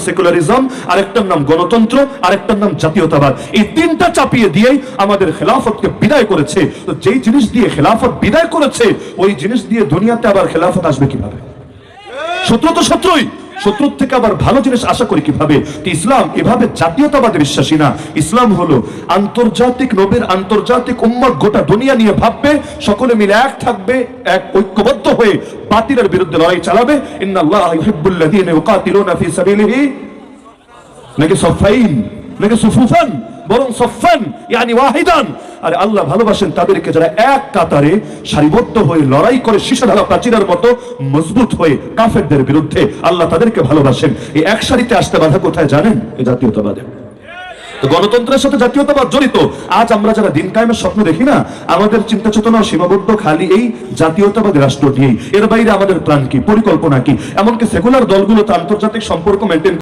Secularism, আরেকটার নাম গণতন্ত্র, আরেকটার নাম জাতীয়তাবাদ। এই তিনটা চাপিয়ে দিয়েই আমাদের খেলাফতকে বিদায় করেছে। তো যেই জিনিস দিয়ে খেলাফত বিদায় করেছে, ওই জিনিস দিয়ে দুনিয়াতে আবার খেলাফত আসবে কিভাবে? শত্রু তো শত্রুই, শত্রুর থেকে আবার ভালো জিনিস আশা করি কিভাবে? ইসলাম এভাবে জাতীয়তাবাদে বিশ্বাসী না। ইসলাম হলো আন্তর্জাতিক নবীর আন্তর্জাতিক উম্মত গোটা দুনিয়া নিয়ে ভাববে, সকলে মিলে এক থাকবে, এক ঐক্যবদ্ধ হয়ে বাতিলের বিরুদ্ধে লড়াই চালাবে। ইন্নাল্লাহা ইউহিব্বুল্লাযীনা ইউকাতিলুনা ফী সাবিলিহি, নাকি সফাইন, নাকি সুফুফান, বরং সফান ইয়ানি ওয়াহিদান। আর আল্লাহ ভালোবাসেন তাদেরকে যারা এক কাতারে সারিবদ্ধ হয়ে লড়াই করে শীর্ষধারা প্রাচীরের মতো মজবুত হয়ে কাফেরদের বিরুদ্ধে। আল্লাহ তাদেরকে ভালোবাসেন। এই এক সারিতে আসতে বাধা কোথায় জানেন? এই জাতীয়তাবাদে। গণতন্ত্রের সাথে জাতীয়তাবাদ জড়িত। আজ আমরা যারা দিন কায়েমের স্বপ্ন দেখি না, আমাদের চিন্তা চেতনা সীমাবদ্ধ খালি এই জাতীয়তাবাদী রাষ্ট্র নিয়েই। এর বাইরে আমাদের প্ল্যান কি, পরিকল্পনা কি? এমনকি সেকুলার দলগুলো তো আন্তর্জাতিক সম্পর্ক মেনটেন